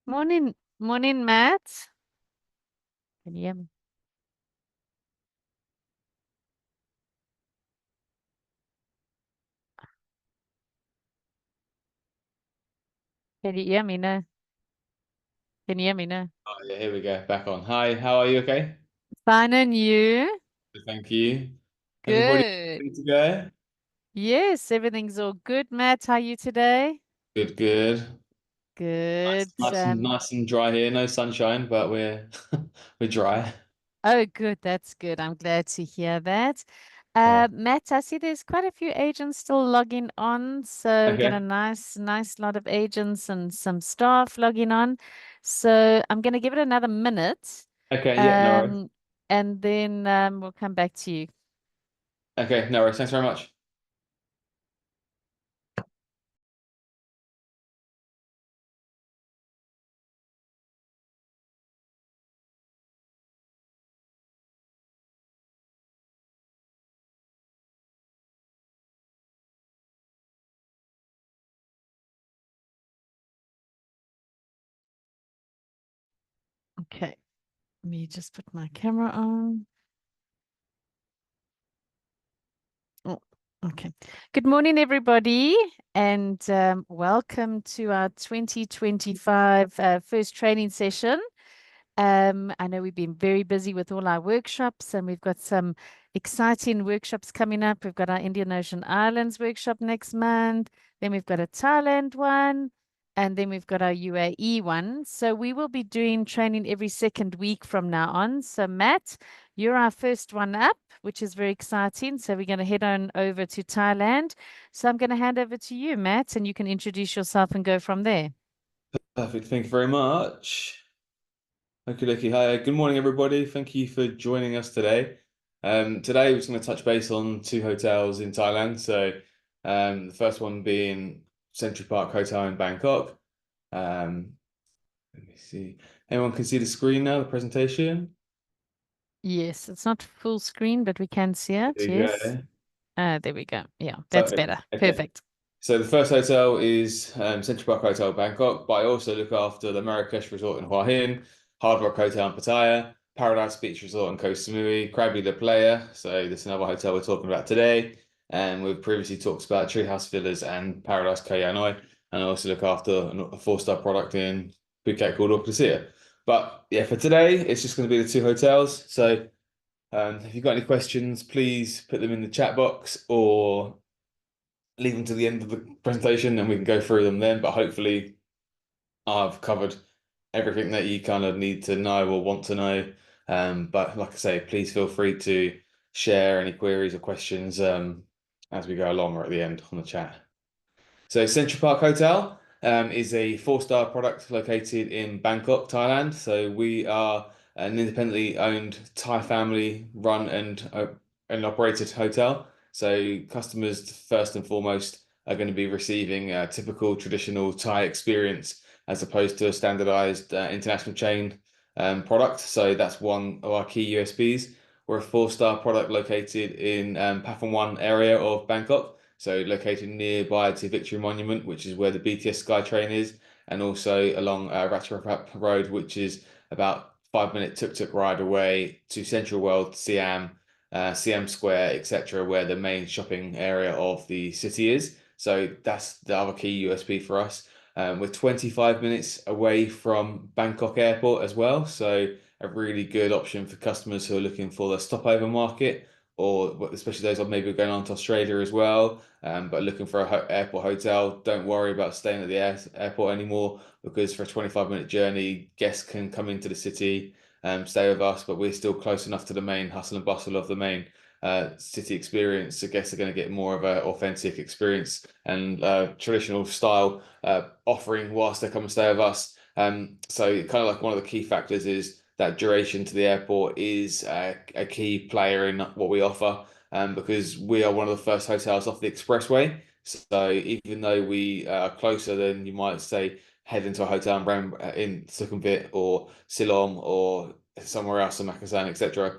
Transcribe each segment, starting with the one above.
Morning, morning, Matt. Can you hear me? Can you hear me now? Can you hear me now? Oh, yeah, here we go. Back on. Hi, how are you? Okay. Fine, and you? Good, thank you. Everybody Good. ready to go? Yes, everything's all good, Matt. How are you today? Good, good. Good. Nice and dry here. No sunshine, but we're we're dry. Oh, good. That's good. I'm glad to hear that. Yeah. Matt, I see there's quite a few agents still logging on. So we've got a Okay. nice lot of agents and some staff logging on. So I'm going to give it another minute. Okay. Yeah. No worries. Um, and then we'll come back to you. Okay. No worries. Thanks very much. Okay. Let me just put my camera on. Oh, okay. Good morning, everybody, and welcome to our 2025 first training session. I know we've been very busy with all our workshops, and we've got some exciting workshops coming up. We've got our Indian Ocean Islands workshop next month. Then we've got a Thailand one, and then we've got our UAE one. So we will be doing training every second week from now on. So Matt, you're our first one up, which is very exciting. So we're going to head on over to Thailand. So I'm going to hand over to you, Matt, and you can introduce yourself and go from there. Perfect. Thank you very much. Okay, okay. Hi. Good morning, everybody. Thank you for joining us today. Today we're just going to touch base on two hotels in Thailand. So, the first one being Century Park Hotel in Bangkok. Um, Let me see. Anyone can see the screen now, the presentation? Yes, it's not full screen, but we can see it. There you Yes. go. There we go. Yeah, that's Perfect. better. Okay. Perfect. So the first hotel is Central Park Hotel Bangkok, but I also look after the Marrakesh Resort in Hua Hin, Hard Rock Hotel in Pattaya, Paradise Beach Resort in Koh Samui, Krabi the Playa. So this is another hotel we're talking about today. And we've previously talked about Treehouse Villas and Paradise Koh Yanoi. And I also look after a four-star product in Phuket called Orchidea. But yeah, for today, it's just going to be the two hotels. So if you've got any questions, please put them in the chat box or leave them to the end of the presentation and we can go through them then. But hopefully, I've covered everything that you kind of need to know or want to know. But like I say, please feel free to share any queries or questions as we go along or at the end on the chat. So Central Park Hotel is a four-star product located in Bangkok, Thailand. So we are an independently owned Thai family run and operated hotel. So customers first and foremost are going to be receiving a typical traditional Thai experience as opposed to a standardized international chain product. So that's one of our key USPs. We're a four-star product located in One area of Bangkok. So located nearby to Victory Monument, which is where the BTS SkyTrain is, and also along Ratchaprap Road, which is about 5 minute tuk-tuk ride away to Central World, Siam, Siam Square, etc., where the main shopping area of the city is. So that's the other key USP for us. We're 25 minutes away from Bangkok Airport as well, so a really good option for customers who are looking for the stopover market, or especially those of maybe going on to Australia as well, but looking for a airport hotel. Don't worry about staying at the airport anymore because for a 25-minute journey, guests can come into the city, stay with us, but we're still close enough to the main hustle and bustle of the main city experience. So guests are going to get more of an authentic experience and traditional style offering whilst they come and stay with us. So kind of like one of the key factors is that duration to the airport is a key player in what we offer, because we are one of the first hotels off the expressway. So even though we are closer than you might say, head into a hotel in Sukhumvit or Silom or somewhere else in Makassar, etc.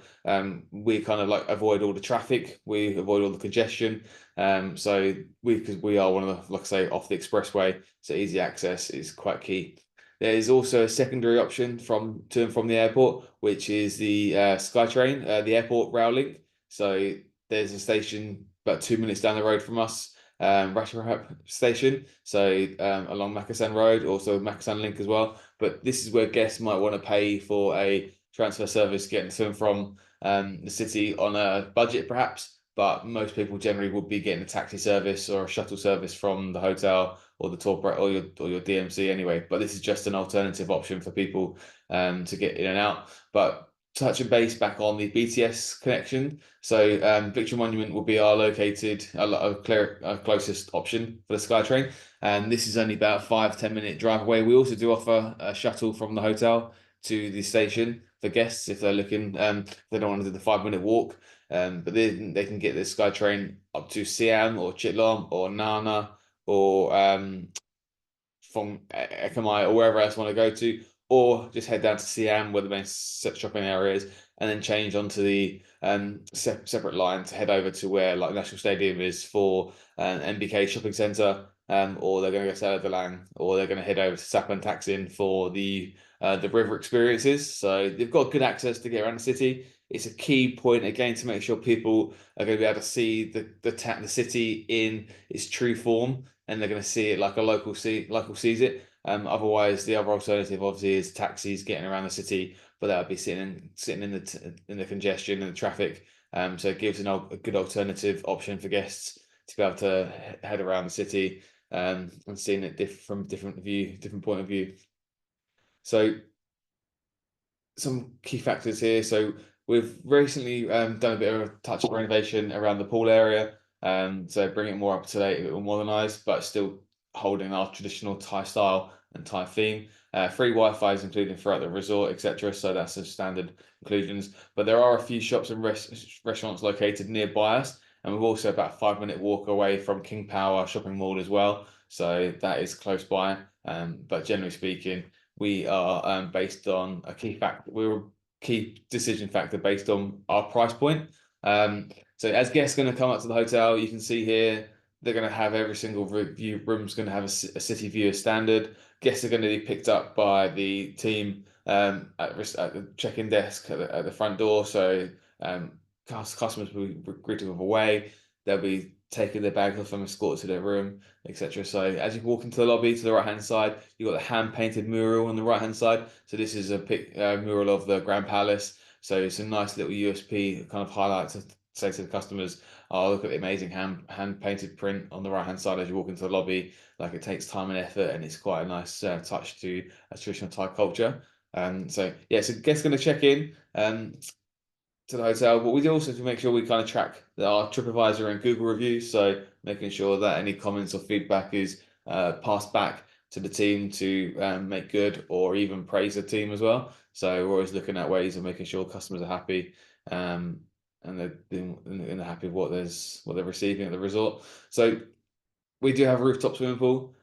We kind of like avoid all the traffic, we avoid all the congestion. So because we are one of the, like I say, off the expressway, so easy access is quite key. There is also a secondary option to and from the airport, which is the SkyTrain, the airport rail link. So there's a station about 2 minutes down the road from us, Ratchaburi station. So along Mackasan Road, also Mackasan Link as well. But this is where guests might want to pay for a transfer service getting to and from the city on a budget, perhaps. But most people generally would be getting a taxi service or a shuttle service from the hotel or the tour or your DMC anyway. But this is just an alternative option for people to get in and out. But touch and base back on the BTS connection. So Victory Monument will be our closest option for the SkyTrain, and this is only about 5-10 minute drive away. We also do offer a shuttle from the hotel to the station for guests if they're looking if they don't want to do the 5 minute walk. But they can get the SkyTrain up to Siam or Chitlom or Nana or from Ekamai or wherever else you want to go to, or just head down to Siam where the main shopping area is, and then change onto the separate line to head over to where like National Stadium is for MBK Shopping Centre, or they're going to go to Stella de Lang, or they're going to head over to Sapan Taksin for the river experiences. So they've got good access to get around the city. It's a key point again to make sure people are going to be able to see the city in its true form, and they're going to see it like a local sees it. Otherwise, the other alternative obviously is taxis getting around the city, but that would be sitting in the congestion and the traffic. So it gives a good alternative option for guests to be able to head around the city and seeing it from different point of view. So some key factors here. So we've recently done a bit of a touch of renovation around the pool area. So bring it more up to date, a bit more modernized, but still holding our traditional Thai style and Thai theme. Free Wi-Fi is included throughout the resort, etc. So that's the standard inclusions. But there are a few shops and restaurants located nearby us, and we're also about a 5 minute walk away from King Power shopping mall as well. So that is close by. But generally speaking, we are based on a key factor. We're a key decision factor based on our price point. So as guests going to come up to the hotel, you can see here they're going to have every single room's going to have a city view as standard. Guests are going to be picked up by the team at the check-in desk at the front door. So customers will be greeted with a wave. They'll be taking their bags off and escorted to their room, etc. So as you walk into the lobby to the right-hand side, you've got the hand-painted mural on the right-hand side. So this is a mural of the Grand Palace. So it's a nice little USP kind of highlight to say to the customers, oh, look at the amazing hand-painted print on the right-hand side as you walk into the lobby. Like it takes time and effort, and it's quite a nice touch to a traditional Thai culture. So yeah, so guests going to check in to the hotel, but we do also to make sure we kind of track our TripAdvisor and Google reviews. So making sure that any comments or feedback is passed back to the team to make good or even praise the team as well. So we're always looking at ways of making sure customers are happy and they're happy with what they're receiving at the resort. So we do have a rooftop swimming pool.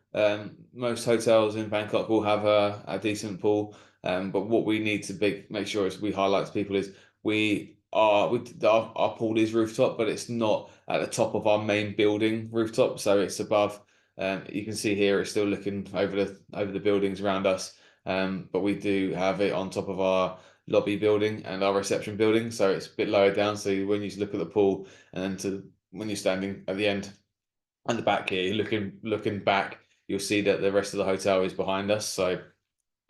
Most hotels in Bangkok will have a decent pool, but what we need to make sure is we highlight to people is our pool is rooftop, but it's not at the top of our main building rooftop, so it's above. You can see here it's still looking over the buildings around us, but we do have it on top of our lobby building and our reception building, so it's a bit lower down. So when you look at the pool and then when you're standing at the end and the back here, looking back, you'll see that the rest of the hotel is behind us. So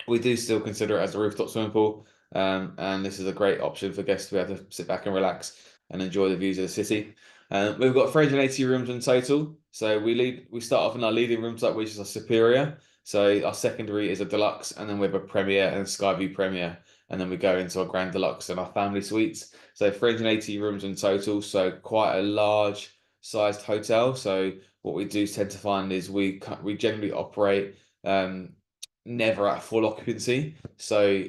we do still consider it as a rooftop swimming pool, and this is a great option for guests to be able to sit back and relax and enjoy the views of the city. We've got 380 rooms in total. So we start off in our leading room type, which is a superior. So our secondary is a deluxe, and then we have a premier and a Skyview premier, and then we go into our grand deluxe and our family suites. So 380 rooms in total. So quite a large sized hotel. So what we do tend to find is we generally operate never at full occupancy. So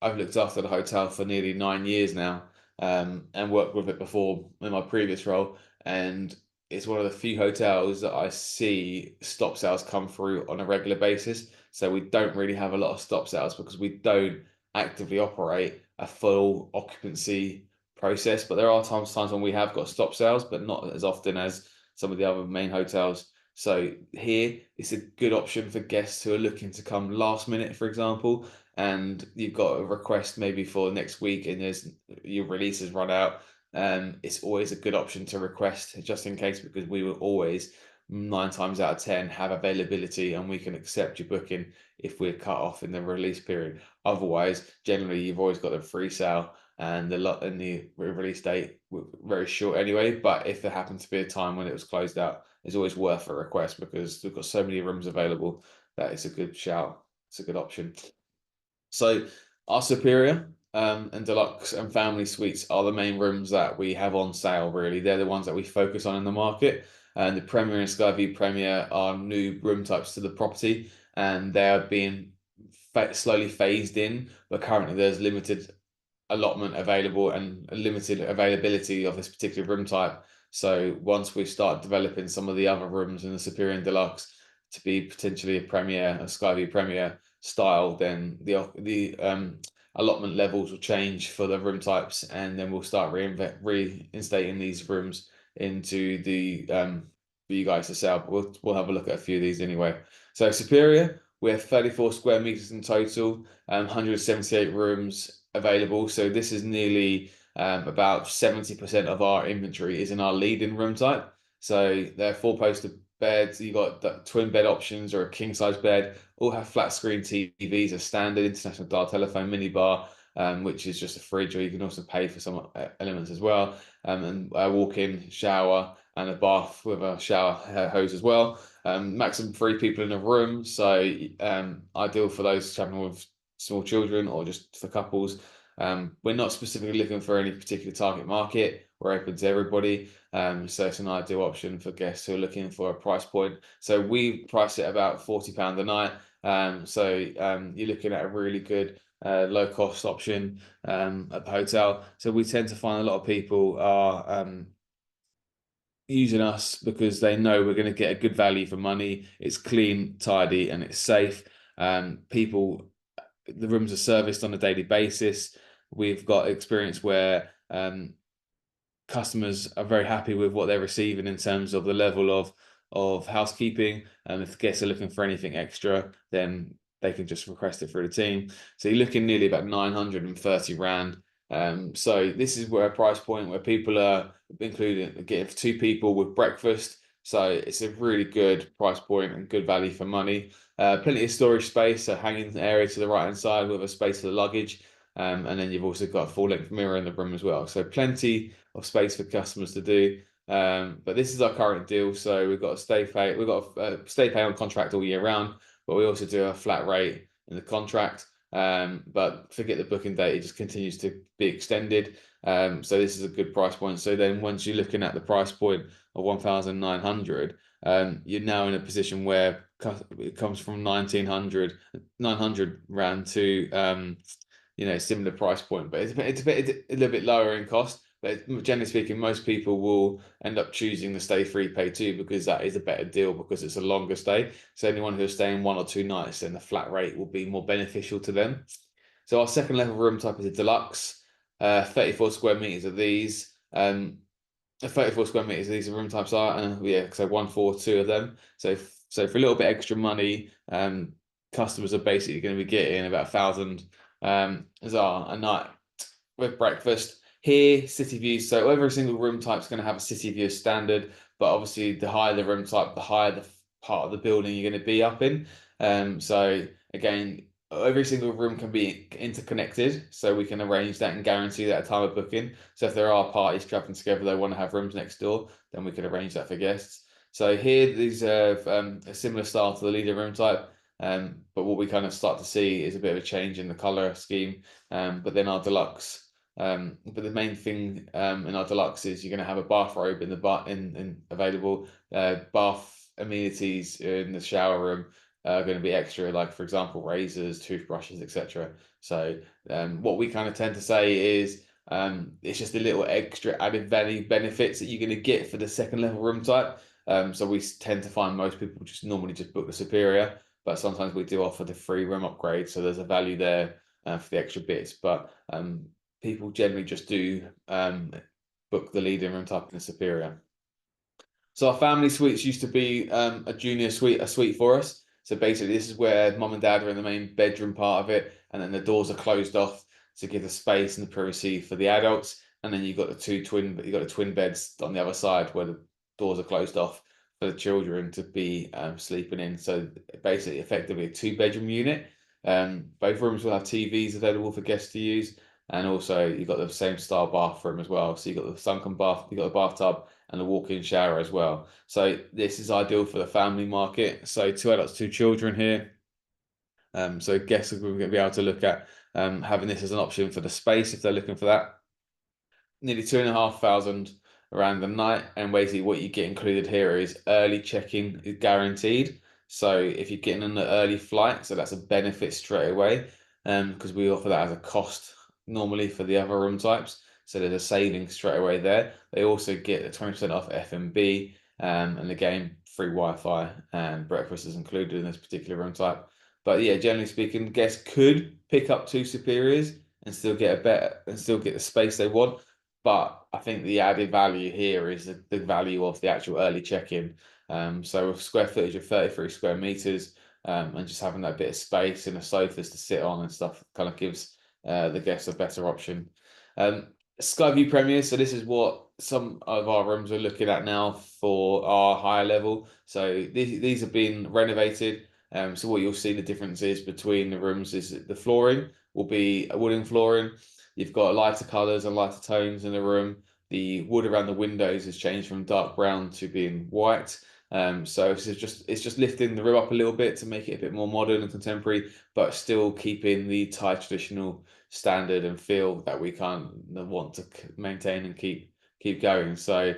I've looked after the hotel for nearly 9 years now, and worked with it before in my previous role. And it's one of the few hotels that I see stop sales come through on a regular basis. So we don't really have a lot of stop sales because we don't actively operate a full occupancy process. But there are times when we have got stop sales, but not as often as some of the other main hotels. So here it's a good option for guests who are looking to come last minute, for example, and you've got a request maybe for next week and there's your release has run out. It's always a good option to request just in case, because we will always 9 times out of 10 have availability and we can accept your booking if we're cut off in the release period. Otherwise, generally you've always got a free sale and the release date very short anyway. But if there happened to be a time when it was closed out, it's always worth a request because we've got so many rooms available that it's a good shout. It's a good option. So our Superior and Deluxe and Family Suites are the main rooms that we have on sale, really. They're the ones that we focus on in the market. And the Premier and Skyview Premier are new room types to the property, and they are being slowly phased in, but currently there's limited allotment available and a limited availability of this particular room type. So once we start developing some of the other rooms in the Superior and Deluxe to be potentially a Premier, a Skyview Premier style, then the allotment levels will change for the room types, and then we'll start reinstating these rooms into the for you guys to sell. But we'll have a look at a few of these anyway. So Superior, we have 34 square meters in total, 178 rooms available. So this is nearly about 70% of our inventory is in our leading room type. So they're four-poster beds. You got the twin bed options or a king size bed. All have flat screen TVs, a standard international dial telephone, mini bar, which is just a fridge, or you can also pay for some elements as well. And a walk-in shower and a bath with a shower hose as well. Maximum 3 people in a room, so ideal for those traveling with small children or just for couples. We're not specifically looking for any particular target market. We're open to everybody. So it's an ideal option for guests who are looking for a price point. So we price it about £40 a night. You're looking at a really good low cost option at the hotel. So we tend to find a lot of people are using us because they know we're going to get a good value for money. It's clean, tidy, and it's safe. The rooms are serviced on a daily basis. We've got experience where customers are very happy with what they're receiving in terms of the level of housekeeping. And if guests are looking for anything extra, then they can just request it through the team. So you're looking nearly about 930 rand. So this is where a price point where people are including getting 2 people with breakfast. So it's a really good price point and good value for money. Plenty of storage space, a hanging area to the right hand side with a space for the luggage. And then you've also got a full-length mirror in the room as well. So plenty of space for customers to do. But this is our current deal. So we've got a stay pay on contract all year round, but we also do a flat rate in the contract. But forget the booking date, it just continues to be extended. So this is a good price point. So then once you're looking at the price point of 1,900, you're now in a position where it comes from 900 rand to similar price point, but it's a little bit lower in cost. But generally speaking, most people will end up choosing the stay free pay too, because that is a better deal because it's a longer stay. So anyone who's staying 1 or 2 nights, then the flat rate will be more beneficial to them. So our second level room type is a deluxe, 34 square meters of these. 34 square meters these room types are, and yeah, so 142 of them. So for a little bit extra money, customers are basically going to be getting about 1,000 ZAR a night with breakfast. Here, city views. So every single room type is going to have a city view standard, but obviously the higher the room type, the higher the part of the building you're going to be up in. So again, every single room can be interconnected, so we can arrange that and guarantee that at time of booking. So if there are parties traveling together, they want to have rooms next door, then we can arrange that for guests. So here, these have a similar style to the leader room type. But what we kind of start to see is a bit of a change in the color scheme. But then our deluxe, but the main thing in our deluxe is you're going to have a bathrobe in the in available. Bath amenities in the shower room are going to be extra, like for example razors, toothbrushes, etc. So what we kind of tend to say is it's just a little extra added value benefits that you're going to get for the second level room type. So we tend to find most people just normally just book the superior, but sometimes we do offer the free room upgrade, so there's a value there for the extra bits. But people generally just do book the leading room type and the superior. So our family suites used to be a junior suite, a suite for us. So basically, this is where mum and dad are in the main bedroom part of it, and then the doors are closed off to give the space and the privacy for the adults. And then you've got the twin beds on the other side where the doors are closed off for the children to be sleeping in. So basically, effectively a two-bedroom unit. Both rooms will have TVs available for guests to use, and also you've got the same style bathroom as well. So you've got the sunken bath, you've got the bathtub and a walk-in shower as well. So this is ideal for the family market. So two adults, two children here. So guests are going to be able to look at having this as an option for the space if they're looking for that. Nearly 2,500 around the night, and basically what you get included here is early check-in is guaranteed. So if you're getting an early flight, so that's a benefit straight away, because we offer that as a cost normally for the other room types. So there's a saving straight away there. They also get a 20% off F&B, and again, free Wi-Fi and breakfast is included in this particular room type. But yeah, generally speaking, guests could pick up two superiors and still get the space they want. But I think the added value here is the value of the actual early check-in. So with square footage of 33 square meters, and just having that bit of space and the sofas to sit on and stuff kind of gives the guests a better option. Skyview Premier, so this is what some of our rooms are looking at now for our higher level. So these have been renovated. So what you'll see the differences between the rooms is that the flooring will be a wooden flooring. You've got lighter colours and lighter tones in the room. The wood around the windows has changed from dark brown to being white. So it's just lifting the room up a little bit to make it a bit more modern and contemporary, but still keeping the Thai traditional standard and feel that we can't want to maintain and keep going. So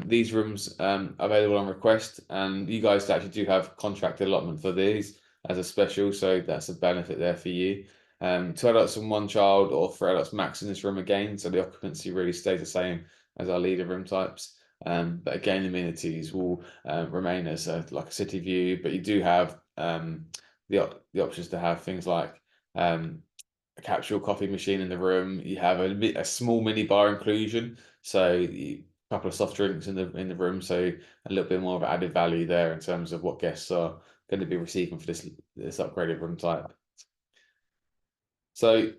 these rooms available on request, and you guys actually do have contracted allotment for these as a special, so that's a benefit there for you. Two adults and one child, or three adults max in this room again, so the occupancy really stays the same as our leader room types. But again, amenities will remain as like a city view, but you do have the options to have things like a capsule coffee machine in the room. You have a small mini bar inclusion, so a couple of soft drinks in the room, so a little bit more of added value there in terms of what guests are going to be receiving for this upgraded room type. So,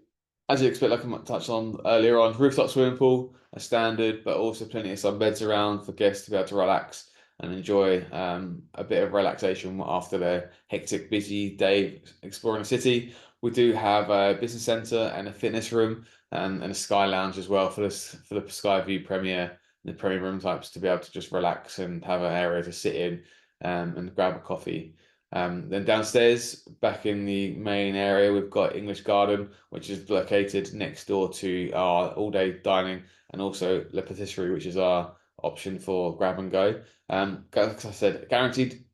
as you expect, like I touched on earlier on, rooftop swimming pool, a standard, but also plenty of sunbeds around for guests to be able to relax and enjoy a bit of relaxation after their hectic, busy day exploring the city. We do have a business centre and a fitness room, and a sky lounge as well for the Skyview Premier, the Premier room types to be able to just relax and have an area to sit in and grab a coffee. Then downstairs, back in the main area, we've got English Garden, which is located next door to our all-day dining, and also Le Patisserie, which is our option for grab and go. As I said, guaranteed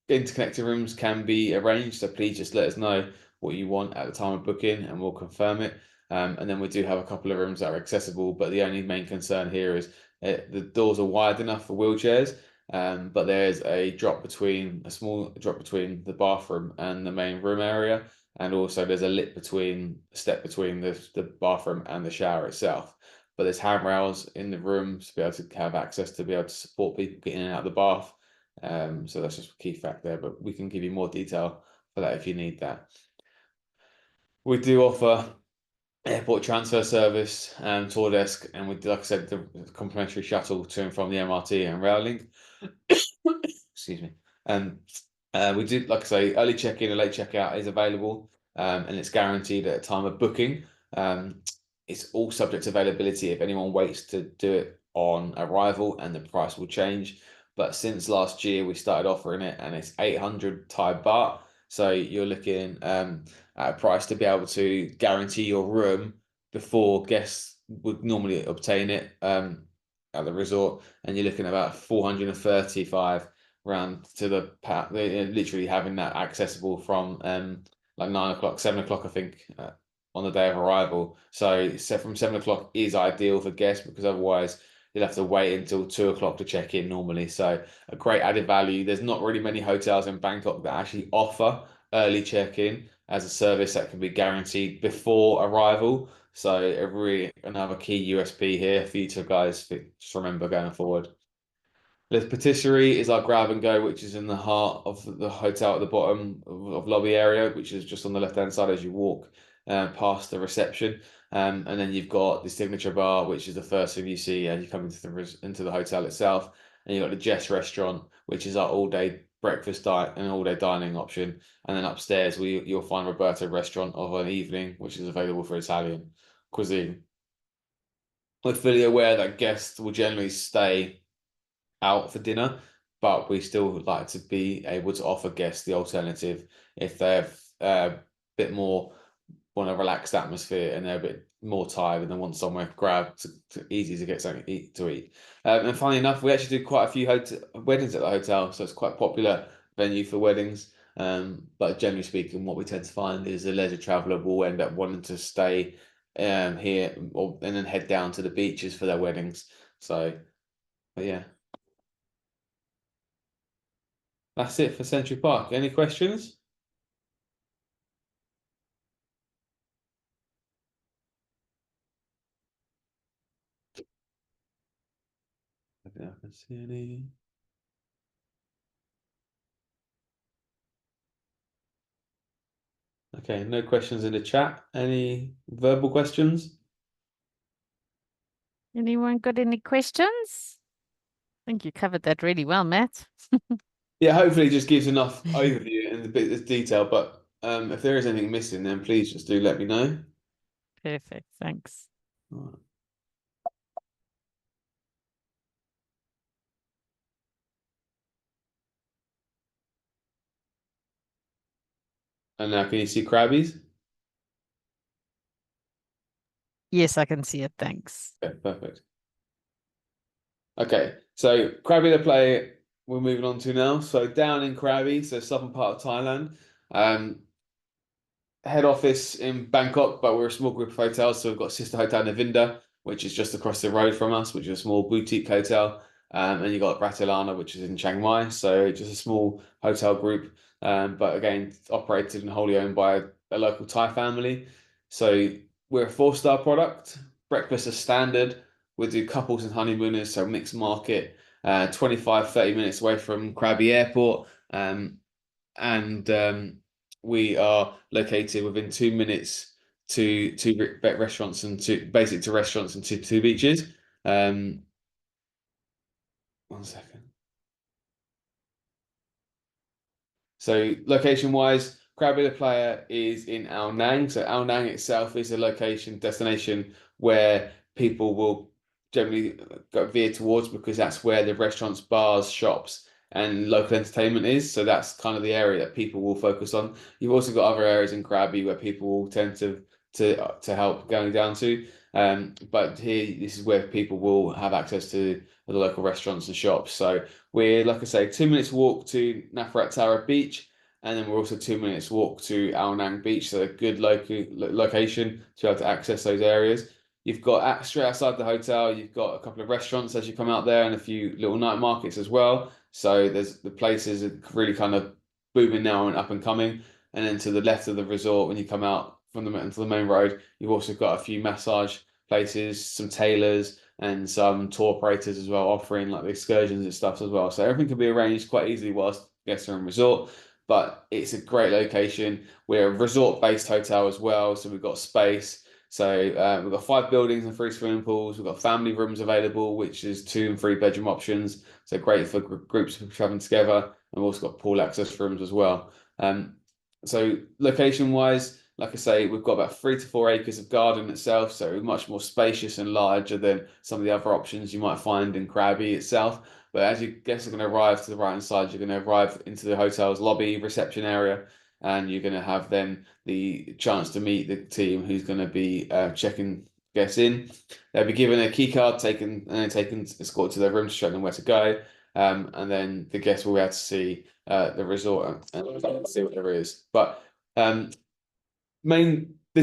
interconnected rooms can be arranged, so please just let us know what you want at the time of booking, and we'll confirm it. And then we do have a couple of rooms that are accessible, but the only main concern here is the doors are wide enough for wheelchairs. But there's a small drop between the bathroom and the main room area, and also there's a step between the bathroom and the shower itself. But there's handrails in the room to be able to have access to be able to support people getting in and out of the bath. So that's just a key fact there, but we can give you more detail for that if you need that. We do offer airport transfer service and tour desk, and we, like I said, the complimentary shuttle to and from the MRT and rail link. Excuse me. And we do, like I say, early check-in and late check-out is available, and it's guaranteed at a time of booking. It's all subject to availability if anyone waits to do it on arrival, and the price will change. But since last year, we started offering it, and it's 800 Thai baht. So you're looking at a price to be able to guarantee your room before guests would normally obtain it at the resort, and you're looking at about 435 round to literally having that accessible from like 9 o'clock, 7 o'clock, I think, on the day of arrival. So from 7 o'clock is ideal for guests because otherwise you'll have to wait until 2 o'clock to check in normally. So a great added value. There's not really many hotels in Bangkok that actually offer early check-in as a service that can be guaranteed before arrival. So another key USP here for you to guys just remember going forward. The patisserie is our grab and go, which is in the heart of the hotel at the bottom of lobby area, which is just on the left-hand side as you walk past the reception. And then you've got the signature bar, which is the first thing you see as you come into the hotel itself. And you've got the Jess restaurant, which is our all-day breakfast diet and all-day dining option. And then upstairs, you'll find Roberta restaurant of an evening, which is available for Italian cuisine. We're fully aware that guests will generally stay out for dinner, but we still like to be able to offer guests the alternative if they're a bit more want a relaxed atmosphere and they're a bit more tired and they want somewhere easy to get something to eat. And funny enough, we actually do quite a few weddings at the hotel, so it's quite a popular venue for weddings. But generally speaking, what we tend to find is the leisure traveller will end up wanting to stay here and then head down to the beaches for their weddings. So, but yeah. That's it for Century Park. Any questions? I don't know if I can see any. Okay, no questions in the chat. Any verbal questions? Anyone got any questions? I think you covered that really well, Matt. Yeah, hopefully it just gives enough overview and a bit of detail, but if there is anything missing, then please just do let me know. Perfect. Thanks. All right. And now can you see Krabbies? Yes, I can see it. Thanks. Okay, perfect. Okay, so Krabi the Playa we're moving on to now. So down in Krabi, so southern part of Thailand. Head office in Bangkok, but we're a small group of hotels. So we've got Sister Hotel Navinda, which is just across the road from us, which is a small boutique hotel. And you got Ratilana, which is in Chiang Mai. So just a small hotel group, but again, operated and wholly owned by a local Thai family. So we're a four-star product. Breakfast is standard. We do couples and honeymooners, so mixed market, 25, 30 minutes away from Krabi Airport. And we are located within 2 minutes to restaurants and to restaurants and two beaches. Um, one second. So location wise, Krabi Playa is in Ao Nang. So Ao Nang itself is a location destination where people will generally go veer towards because that's where the restaurants, bars, shops, and local entertainment is. So that's kind of the area that people will focus on. You've also got other areas in Krabi where people will tend to help going down to. But here, this is where people will have access to the local restaurants and shops. So we're, like I say, 2 minutes walk to Nafrat Tara Beach, and then we're also 2 minutes walk to Ao Nang Beach, so a good location to be able to access those areas. You've got straight outside the hotel, you've got a couple of restaurants as you come out there and a few little night markets as well. So there's the places are really kind of booming now and up and coming. And then to the left of the resort, when you come out from into the main road, you've also got a few massage places, some tailors, and some tour operators as well, offering like the excursions and stuff as well. So everything can be arranged quite easily whilst guests are in resort. But it's a great location. We're a resort-based hotel as well, so we've got space. So we've got 5 buildings and 3 swimming pools. We've got family rooms available, which is 2 and 3 bedroom options. So great for groups traveling together. And we've also got pool access rooms as well. So location-wise, like I say, we've got about 3 to 4 acres of garden itself, so much more spacious and larger than some of the other options you might find in Krabi itself. But as you guests are going to arrive to the right hand side, you're going to arrive into the hotel's lobby reception area, and you're going to have then the chance to meet the team who's going to be checking guests in. They'll be given a key card, taken escorted to their room to show them where to go, and then the guests will be able to see the resort and see what there is. But this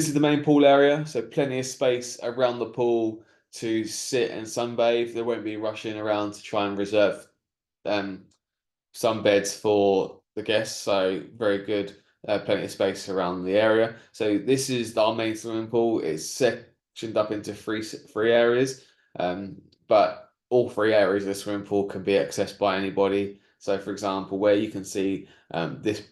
is the main pool area, so plenty of space around the pool to sit and sunbathe. There won't be rushing around to try and reserve sun beds for the guests, so very good, plenty of space around the area. So this is our main swimming pool. It's sectioned up into three areas, but all three areas of the swimming pool can be accessed by anybody. So, for example, where you can see the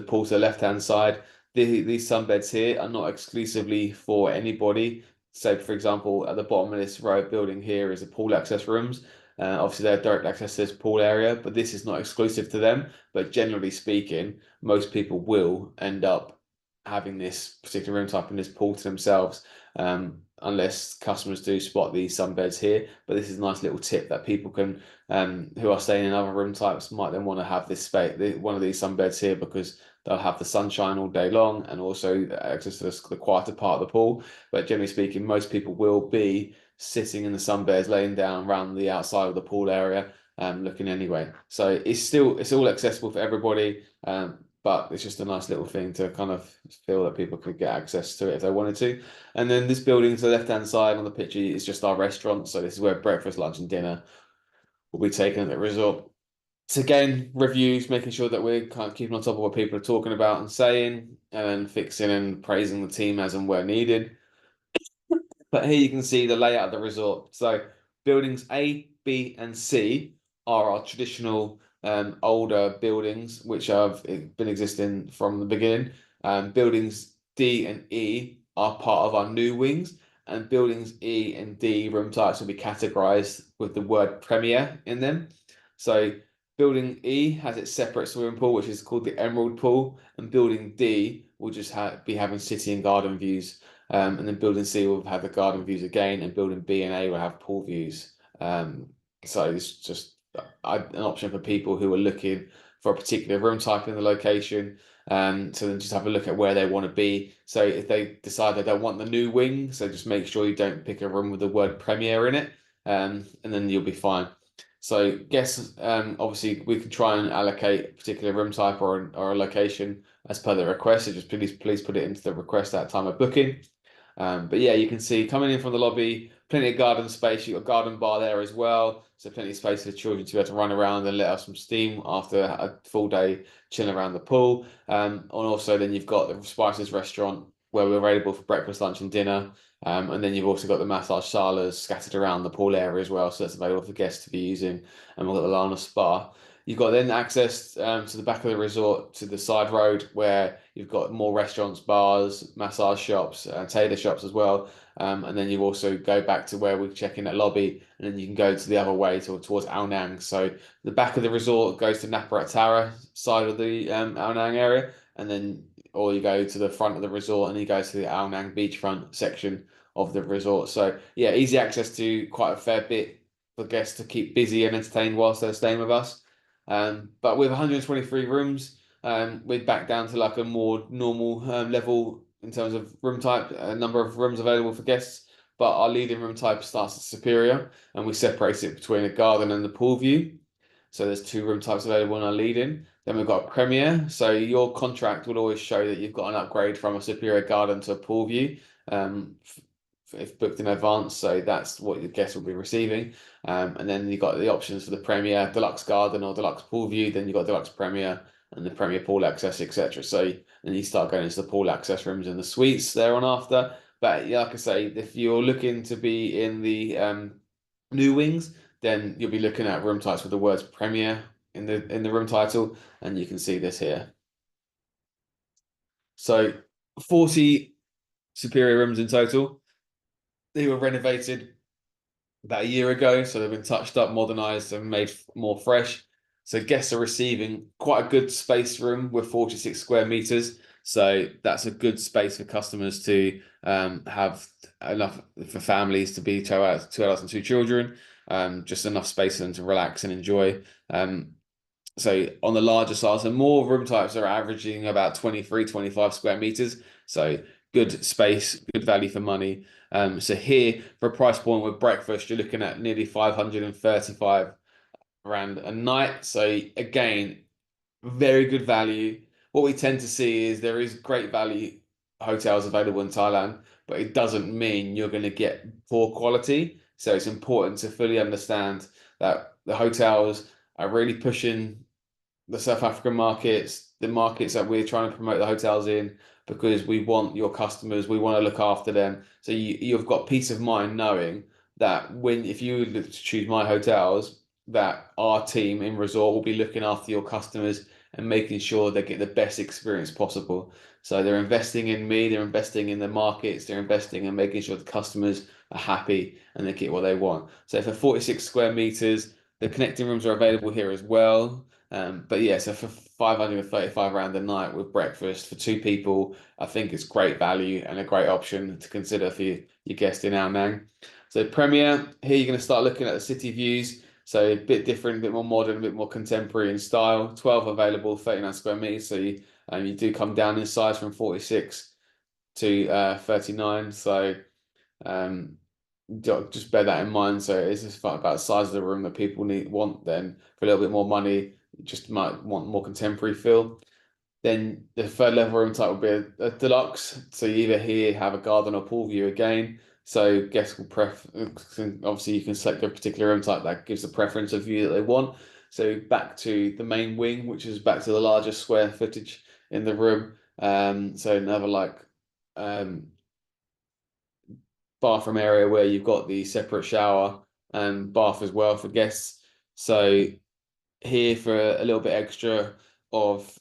pool to the left-hand side, these sunbeds here are not exclusively for anybody. So, for example, at the bottom of this row of building here is the pool access rooms. Obviously, they're direct access to this pool area, but this is not exclusive to them. But generally speaking, most people will end up having this particular room type in this pool to themselves, unless customers do spot these sunbeds here. But this is a nice little tip that people can, who are staying in other room types, might then want to have this space, one of these sunbeds here, because they'll have the sunshine all day long and also access to the quieter part of the pool. But generally speaking, most people will be sitting in the sunbeds, laying down around the outside of the pool area, looking anyway. So it's all accessible for everybody. But it's just a nice little thing to kind of feel that people could get access to it if they wanted to. And then this building to the left-hand side on the picture is just our restaurant. So this is where breakfast, lunch, and dinner will be taken at the resort. So again, reviews, making sure that we're kind of keeping on top of what people are talking about and saying, and then fixing and praising the team as and where needed. But here you can see the layout of the resort. So buildings A, B, and C are our traditional older buildings, which have been existing from the beginning. Buildings D and E are part of our new wings, and buildings E and D room types will be categorized with the word Premier in them. So building E has its separate swimming pool, which is called the Emerald Pool, and building D will just be having city and garden views. And then building C will have the garden views again, and building B and A will have pool views. So it's just an option for people who are looking for a particular room type in the location. So then just have a look at where they want to be. So if they decide they don't want the new wing, so just make sure you don't pick a room with the word Premier in it, and then you'll be fine. So guests, obviously we can try and allocate a particular room type or a location as per the request. So just please put it into the request at time of booking. But yeah, you can see coming in from the lobby, plenty of garden space. You've got a garden bar there as well. So plenty of space for the children to be able to run around and let off some steam after a full day chilling around the pool. And also then you've got the Spices restaurant where we're available for breakfast, lunch and dinner. And then you've also got the massage salas scattered around the pool area as well. So that's available for guests to be using. And we've got the Lana Spa. You've got then access to the back of the resort to the side road where you've got more restaurants, bars, massage shops, tailor shops as well. And then you also go back to where we check in at lobby, and then you can go to the other way towards Ao Nang. So the back of the resort goes to Napa Tara side of the Ao Nang area, and then or you go to the front of the resort and you go to the Ao Nang beachfront section of the resort. So yeah, easy access to quite a fair bit for guests to keep busy and entertained whilst they're staying with us. But with 123 rooms, we're back down to like a more normal level in terms of room type, number of rooms available for guests. But our leading room type starts at Superior, and we separate it between a garden and the pool view. So there's two room types available in our lead-in. Then we've got Premier. So your contract will always show that you've got an upgrade from a Superior garden to a pool view, if booked in advance. So that's what your guests will be receiving. And then you've got the options for the Premier, Deluxe Garden or Deluxe Pool View. Then you've got Deluxe Premier and the Premier Pool Access, etc. So then you start going into the pool access rooms and the suites there on after. But yeah, like I say, if you're looking to be in the new wings, then you'll be looking at room types with the words Premier in the room title, and you can see this here. So 40 Superior rooms in total. They were renovated about a year ago, so they've been touched up, modernized, and made more fresh. So guests are receiving quite a good space room with 46 square meters. So that's a good space for customers to have enough for families to be two adults and two children. Just enough space for them to relax and enjoy. So on the larger side, so more room types are averaging about 23, 25 square meters. So good space, good value for money. So here for a price point with breakfast, you're looking at nearly 535 rand a night. So again, very good value. What we tend to see is there is great value hotels available in Thailand, but it doesn't mean you're going to get poor quality. So it's important to fully understand that the hotels are really pushing the South African markets, the markets that we're trying to promote the hotels in, because we want your customers, we want to look after them. So you've got peace of mind knowing that when if you look to choose my hotels, that our team in resort will be looking after your customers and making sure they get the best experience possible. So they're investing in me, they're investing in the markets, they're investing in making sure the customers are happy and they get what they want. So for 46 square meters, the connecting rooms are available here as well. But yeah, so for 535 rand a night with breakfast for two people, I think it's great value and a great option to consider for your guest in Ao Nang. So Premier, here you're going to start looking at the city views. So a bit different, a bit more modern, a bit more contemporary in style. 12 available, 39 square meters. So you do come down in size from 46 to 39. So um, just bear that in mind. So it's just about the size of the room that people want then for a little bit more money. Just might want more contemporary feel. Then the third level room type will be a deluxe. So you either here have a garden or pool view again. So guests will obviously you can select a particular room type that gives the preference of view that they want. So back to the main wing, which is back to the largest square footage in the room. So another like um, bathroom area where you've got the separate shower and bath as well for guests. So here for a little bit extra of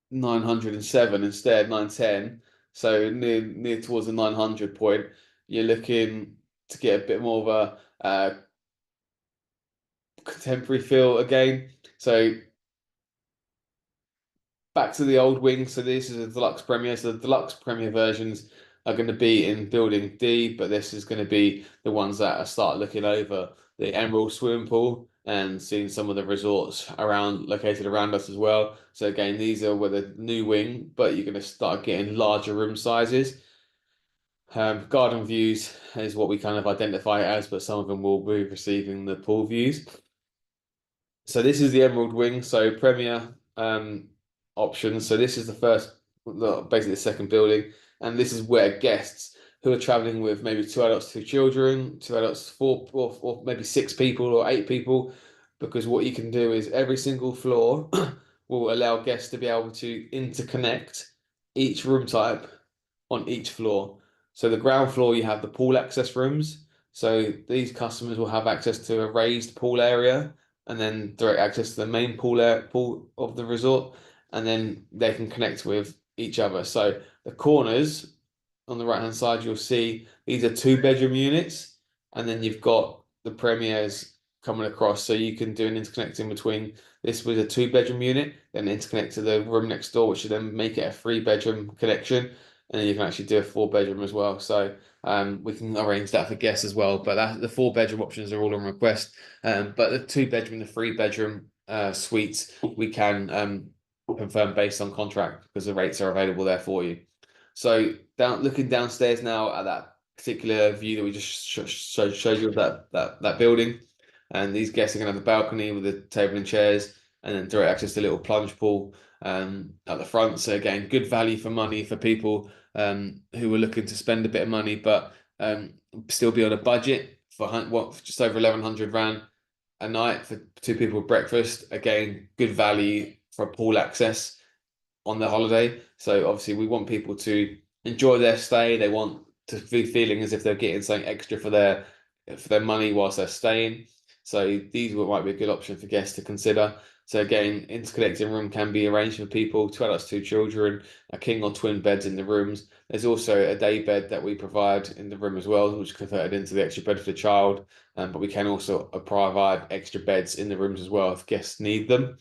907 instead, 910. So near towards the 900 point, you're looking to get a bit more of a contemporary feel again. So back to the old wing. So this is a deluxe premier. So the deluxe premier versions are going to be in building D, but this is going to be the ones that are start looking over the Emerald swimming pool and seeing some of the resorts around located around us as well. So again, these are with a new wing, but you're going to start getting larger room sizes. Garden views is what we kind of identify it as, but some of them will be receiving the pool views. So this is the Emerald Wing, so Premier option. So this is the first, basically the second building, and this is where guests who are traveling with maybe two adults, two children, two adults, four, or maybe six people or eight people, because what you can do is every single floor will allow guests to be able to interconnect each room type on each floor. So the ground floor, you have the pool access rooms. So these customers will have access to a raised pool area and then direct access to the main pool of the resort, and then they can connect with each other. So the corners on the right hand side, you'll see these are two-bedroom units, and then you've got the premiers coming across, so you can do an interconnecting between this with a two-bedroom unit, then interconnect to the room next door, which should then make it a three-bedroom connection, and then you can actually do a four-bedroom as well. So we can arrange that for guests as well, but the four-bedroom options are all on request. But the two-bedroom, the three-bedroom suites, we can confirm based on contract because the rates are available there for you. So looking downstairs now at that particular view that we just showed you of that building, and these guests are going to have the balcony with the table and chairs, and then direct access to a little plunge pool at the front. So again, good value for money for people who are looking to spend a bit of money, but still be on a budget for just over 1100 rand a night for two people with breakfast. Again, good value for pool access on their holiday. So obviously we want people to enjoy their stay. They want to be feeling as if they're getting something extra for their money whilst they're staying. So these might be a good option for guests to consider. So again, interconnecting room can be arranged for people, two adults, two children, a king or twin beds in the rooms. There's also a day bed that we provide in the room as well, which is converted into the extra bed for the child. But we can also provide extra beds in the rooms as well if guests need them.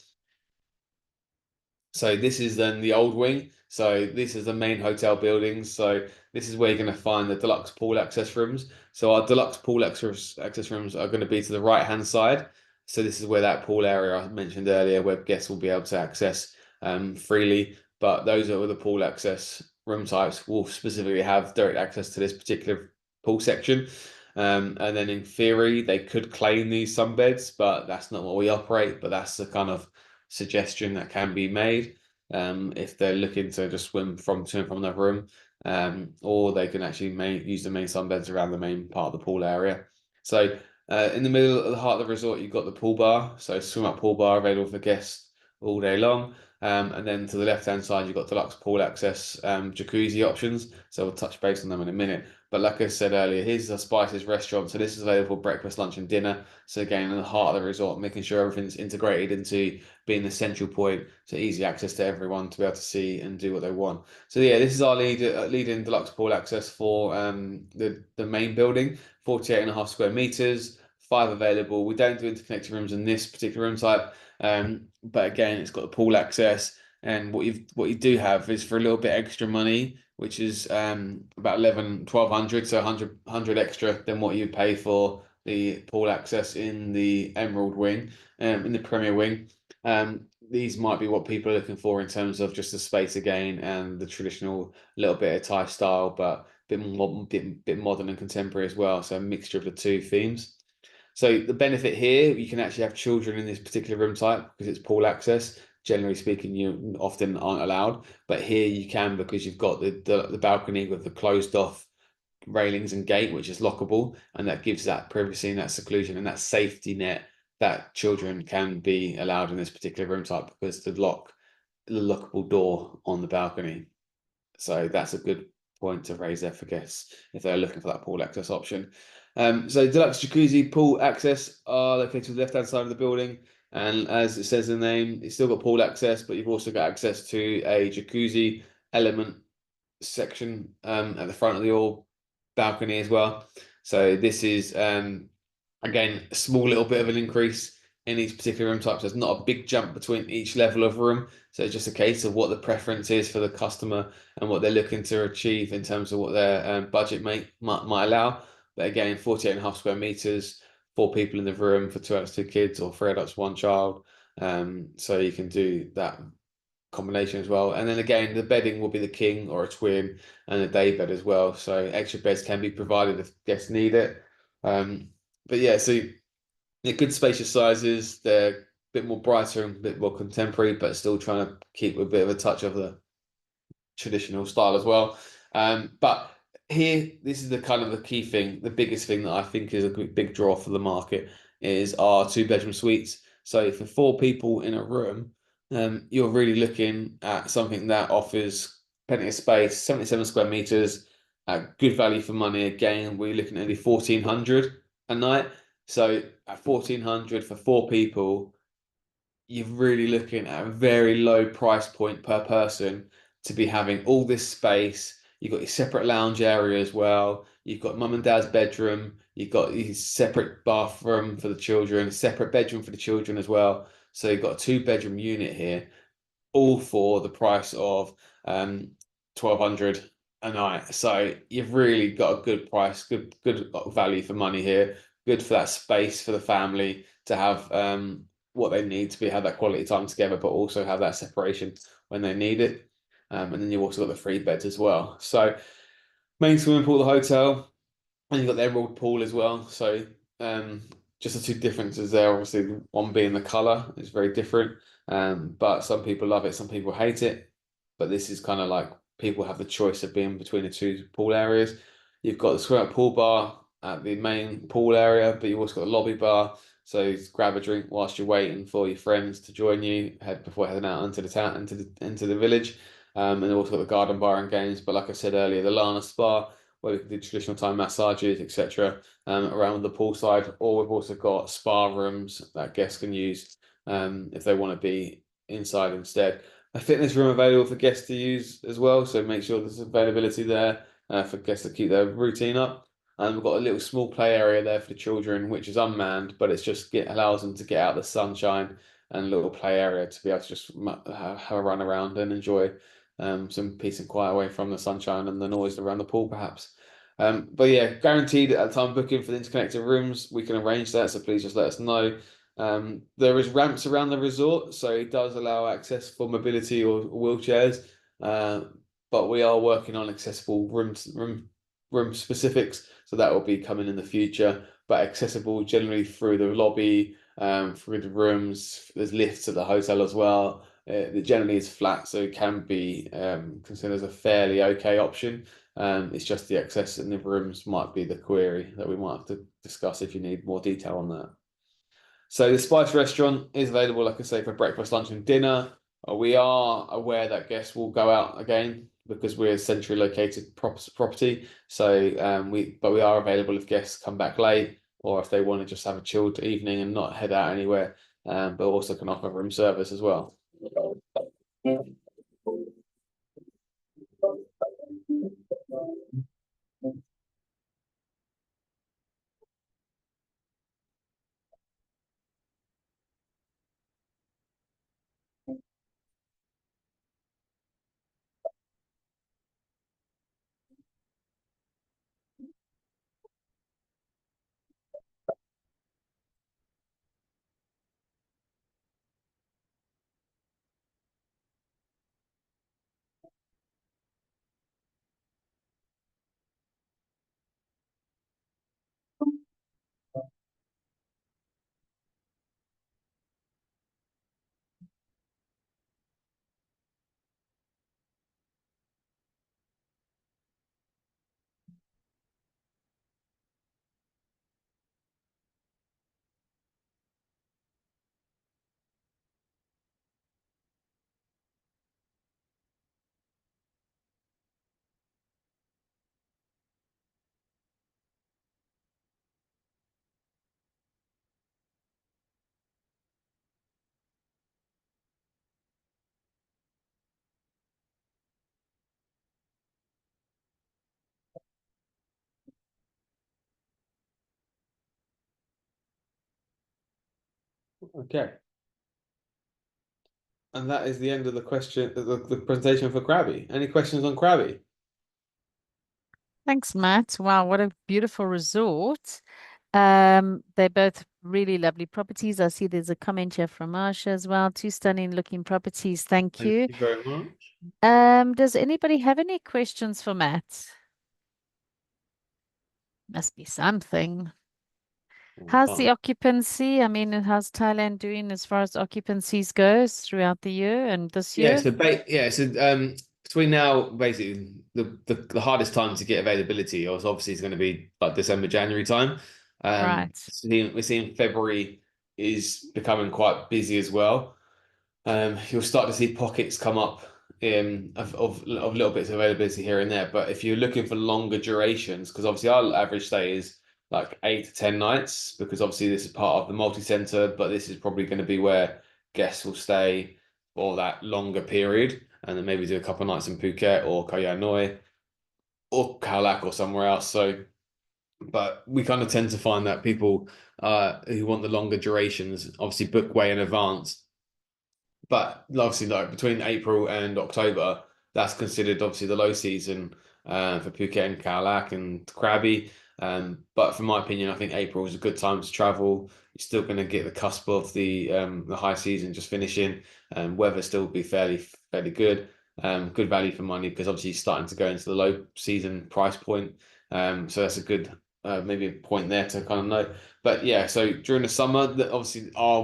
So this is then the old wing. So this is the main hotel building. So this is where you're going to find the deluxe pool access rooms. So our deluxe pool access rooms are going to be to the right hand side. So this is where that pool area I mentioned earlier, where guests will be able to access freely. But those are the pool access room types will specifically have direct access to this particular pool section. And then in theory, they could claim these sunbeds, but that's not what we operate. But that's the kind of suggestion that can be made if they're looking to just swim to and from their room, or they can actually use the main sunbeds around the main part of the pool area. So in the middle of the heart of the resort, you've got the pool bar. So swim up pool bar available for guests all day long. And then to the left-hand side, you've got deluxe pool access jacuzzi options. So we'll touch base on them in a minute. But like I said earlier, here's the Spices restaurant. So this is available for breakfast, lunch, and dinner. So again, in the heart of the resort, making sure everything's integrated into being the central point, so easy access to everyone to be able to see and do what they want. So yeah, this is our leading deluxe pool access for the main building, 48.5 square meters, 5 available. We don't do interconnected rooms in this particular room type, but again, it's got the pool access. And what you do have is for a little bit extra money, which is about 1,200, so 100 extra than what you pay for the pool access in the Emerald Wing, in the Premier Wing. These might be what people are looking for in terms of just the space again and the traditional little bit of Thai style, but a bit modern and contemporary as well. So a mixture of the two themes. So the benefit here, you can actually have children in this particular room type because it's pool access. Generally speaking, you often aren't allowed, but here you can because you've got the balcony with the closed off railings and gate, which is lockable, and that gives that privacy and that seclusion and that safety net that children can be allowed in this particular room type because the lockable door on the balcony. So that's a good point to raise there for guests if they're looking for that pool access option. So deluxe jacuzzi pool access are located to the left-hand side of the building. And as it says in the name, it's still got pool access, but you've also got access to a jacuzzi element section at the front of the balcony as well. So this is again a small little bit of an increase in each particular room type. So it's not a big jump between each level of room. So it's just a case of what the preference is for the customer and what they're looking to achieve in terms of what their budget might allow. But again, 48.5 square meters, 4 people in the room for 2 adults, 2 kids, or 3 adults, 1 child. So you can do that combination as well. And then again, the bedding will be the king or a twin and a day bed as well. So extra beds can be provided if guests need it. But yeah, so they're good spacious sizes. They're a bit more brighter and a bit more contemporary, but still trying to keep a bit of a touch of the traditional style as well. But here, this is the kind of the key thing, the biggest thing that I think is a big draw for the market is our 2 bedroom suites. So for 4 people in a room, you're really looking at something that offers plenty of space, 77 square meters, good value for money. Again, we're looking at only 1,400 a night. So at 1,400 for 4 people, you're really looking at a very low price point per person to be having all this space. You've got your separate lounge area as well. You've got mum and dad's bedroom. You've got your separate bathroom for the children, separate bedroom for the children as well. So you've got a 2 bedroom unit here, all for the price of 1,200 a night. So you've really got a good price, good value for money here. Good for that space for the family to have what they need to have that quality time together, but also have that separation when they need it. And then you've also got the 3 beds as well. So main swimming pool, the hotel, and you've got the Emerald pool as well. So just the two differences there. Obviously, one being the colour is very different. But some people love it, some people hate it. But this is kind of like people have the choice of being between the two pool areas. You've got the swim pool bar at the main pool area, but you've also got the lobby bar. So grab a drink whilst you're waiting for your friends to join you before heading out into the town, into the village. And also got the garden bar and games. But like I said earlier, the Lana Spa, where we can do traditional Thai massages, etc., around the poolside. Or we've also got spa rooms that guests can use if they want to be inside instead. A fitness room available for guests to use as well, so make sure there's availability there for guests to keep their routine up. And we've got a little small play area there for the children, which is unmanned, but it's just allows them to get out the sunshine and a little play area to be able to just have a run around and enjoy some peace and quiet away from the sunshine and the noise around the pool, perhaps. But yeah, guaranteed at the time booking for the interconnected rooms, we can arrange that. So please just let us know. There is ramps around the resort, so it does allow access for mobility or wheelchairs. But we are working on accessible room specifics, so that will be coming in the future. But accessible generally through the lobby, through the rooms. There's lifts at the hotel as well. It generally is flat, so it can be considered as a fairly okay option. It's just the access in the rooms might be the query that we might have to discuss if you need more detail on that. So the Spice Restaurant is available, like I say, for breakfast, lunch, and dinner. We are aware that guests will go out again because we're a centrally located property. So but we are available if guests come back late or if they want to just have a chilled evening and not head out anywhere. But also can offer room service as well. Okay. And that is the end of the presentation for Krabi. Any questions on Krabi? Thanks, Matt. Wow, what a beautiful resort. They're both really lovely properties. I see there's a comment here from Marsha as well. Two stunning looking properties. Thank Thank you. you very much. Does anybody have any questions for Matt? Must be something. How's the occupancy? I mean, how's Thailand doing as far as occupancies goes throughout the year and this Yeah, year? so between now, basically the hardest time to get availability is obviously is going to be like December, January time. Right. We're seeing February is becoming quite busy as well. You'll start to see pockets come up of little bits of availability here and there. But if you're looking for longer durations, because obviously our average stay is like 8 to 10 nights, because obviously this is part of the multi-center, but this is probably going to be where guests will stay for that longer period, and then maybe do a couple of nights in Phuket or Koh Noi or Khao Lak or somewhere else. So, but we kind of tend to find that people who want the longer durations obviously book way in advance, but obviously like between April and October, that's considered obviously the low season for Phuket and Khao Lak and Krabi. But from my opinion, I think April is a good time to travel. You're still going to get the cusp of the high season just finishing. Weather still be fairly good. Good value for money because obviously you're starting to go into the low season price point. So that's a good maybe a point there to kind of note. But yeah, so during the summer, obviously our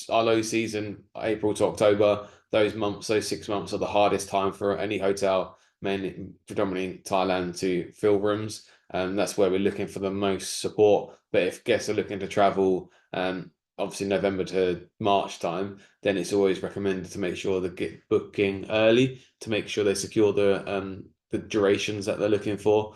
low season, April to October, those months, those 6 months are the hardest time for any hotel, mainly predominantly Thailand, to fill rooms. That's where we're looking for the most support. But if guests are looking to travel, obviously November to March time, then it's always recommended to make sure they get booking early to make sure they secure the durations that they're looking for.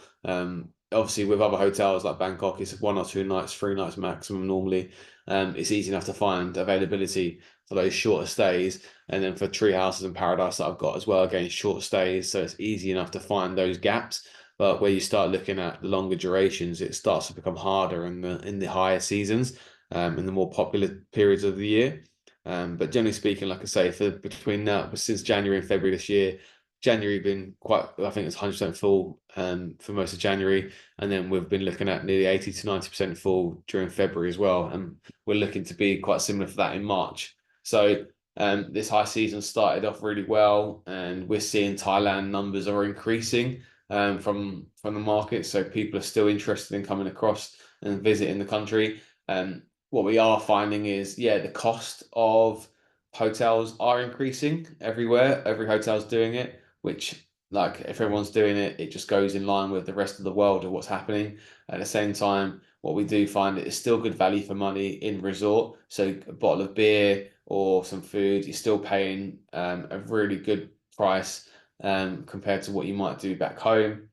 Obviously with other hotels like Bangkok, it's 1 or 2 nights, 3 nights maximum normally. It's easy enough to find availability for those shorter stays. And then for tree houses and paradise that I've got as well, again, short stays. So it's easy enough to find those gaps. But where you start looking at the longer durations, it starts to become harder in the higher seasons, in the more popular periods of the year. But generally speaking, like I say, for between now, since January and February this year, January been quite, I think it's 100% full for most of January. And then we've been looking at nearly 80 to 90% full during February as well. And we're looking to be quite similar for that in March. So this high season started off really well, and we're seeing Thailand numbers are increasing from the market. So people are still interested in coming across and visiting the country. What we are finding is, yeah, the cost of hotels are increasing everywhere. Every hotel's doing it, which like if everyone's doing it, it just goes in line with the rest of the world of what's happening. At the same time, what we do find is still good value for money in resort. So a bottle of beer or some food, you're still paying a really good price compared to what you might do back home.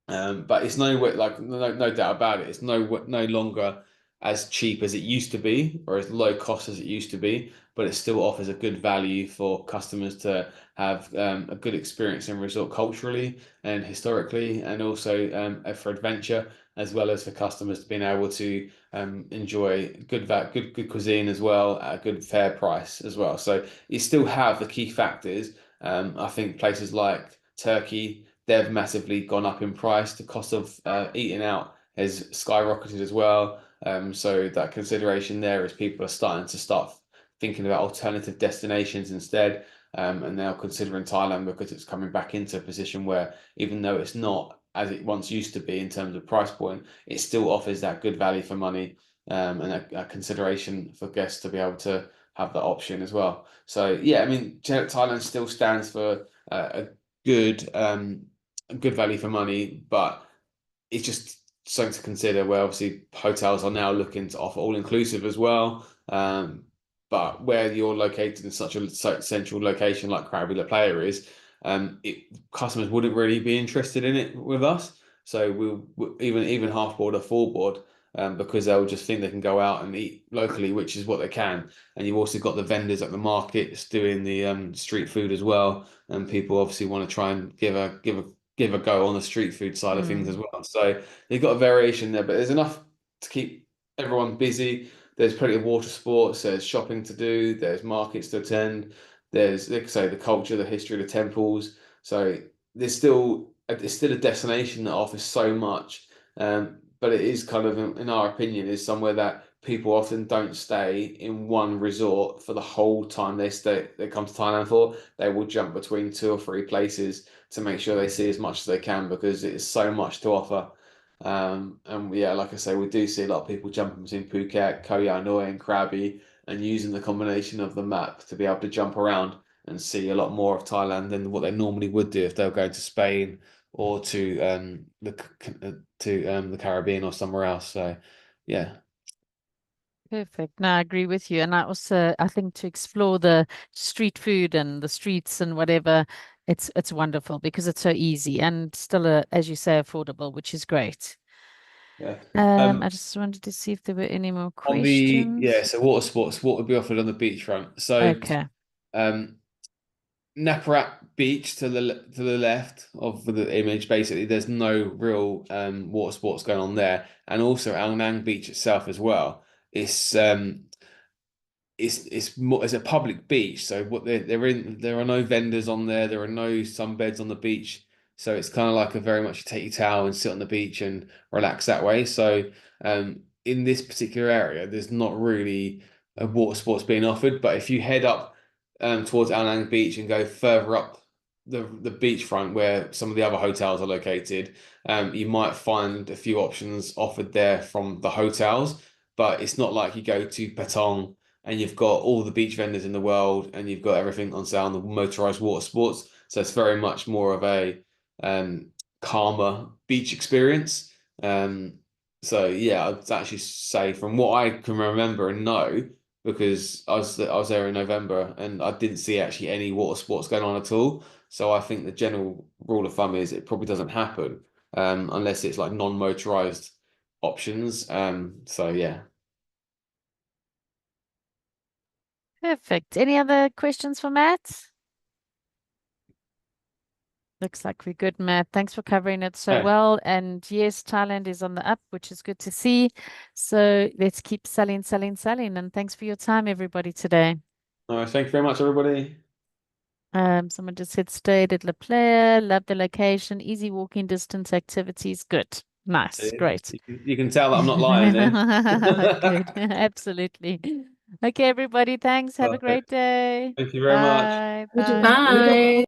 But it's no doubt about it. It's no longer as cheap as it used to be, or as low cost as it used to be. But it still offers a good value for customers to have a good experience in resort culturally and historically, and also for adventure, as well as for customers being able to enjoy good cuisine as well at a good fair price as well. So you still have the key factors. I think places like Turkey, they've massively gone up in price. The cost of eating out has skyrocketed as well. So that consideration there is people are starting to start thinking about alternative destinations instead. And now considering Thailand because it's coming back into a position where even though it's not as it once used to be in terms of price point, it still offers that good value for money and a consideration for guests to be able to have that option as well. So yeah, I mean, Thailand still stands for a good good value for money, but it's just something to consider where obviously hotels are now looking to offer all inclusive as well. But where you're located in such a central location like Krabi Playa is, customers wouldn't really be interested in it with us. So we'll even half board or full board because they'll just think they can go out and eat locally, which is what they can. And you've also got the vendors at the markets doing the street food as well. And people obviously want to try and give a go on the street food side of things as well. So you've got a variation there, but there's enough to keep everyone busy. There's plenty of water sports, there's shopping to do, there's markets to attend, there's, like I say, the culture, the history of the temples. So it's still a destination that offers so much. But it is kind of, in our opinion, is somewhere that people often don't stay in one resort for the whole time they come to Thailand for. They will jump between two or three places to make sure they see as much as they can because it's so much to offer. And yeah, like I say, we do see a lot of people jumping between Phuket, Koh Samui, and Krabi, and using the combination of the map to be able to jump around and see a lot more of Thailand than what they normally would do if they were going to Spain or to the Caribbean or somewhere else. So yeah. Perfect. No, I agree with you. And I think to explore the street food and the streets and whatever, it's wonderful because it's so easy and still, as you say, affordable, which is great. Yeah. I just wanted to see if there were any more On the questions. so water sports, what would be offered on the beachfront? So Okay. um Naparat Beach to the left of the image, basically, there's no real water sports going on there, and also Al Nang Beach itself as well. It's it's more it's a public beach, so what there are no vendors on there, there are no sunbeds on the beach, so it's kind of like a very much you take your towel and sit on the beach and relax that way. So in this particular area, there's not really a water sports being offered, but if you head up towards Al Nang Beach and go further up the beachfront where some of the other hotels are located, you might find a few options offered there from the hotels, but it's not like you go to Patong and you've got all the beach vendors in the world and you've got everything on sale on the motorized water sports. So it's very much more of a um, calmer beach experience. Um, so yeah, I'd actually say from what I can remember and know, because I was there in November and I didn't see actually any water sports going on at all. So I think the general rule of thumb is it probably doesn't happen unless it's like non-motorized options. So yeah. Perfect. Any other questions for Matt? Looks like we're good, Matt. Thanks for covering it so Yeah. well. And yes, Thailand is on the up, which is good to see. So let's keep selling, selling, selling. And thanks for your time, everybody, today. All right, thank you very much, everybody. Someone just said stayed at La Playa, love the location, easy walking distance activities. Good. Nice. See? Great. You can tell that I'm not lying then. Good. Absolutely. Okay, everybody. Thanks. Have a great Perfect. day. Thank you very much. Bye. You too. Bye. Bye.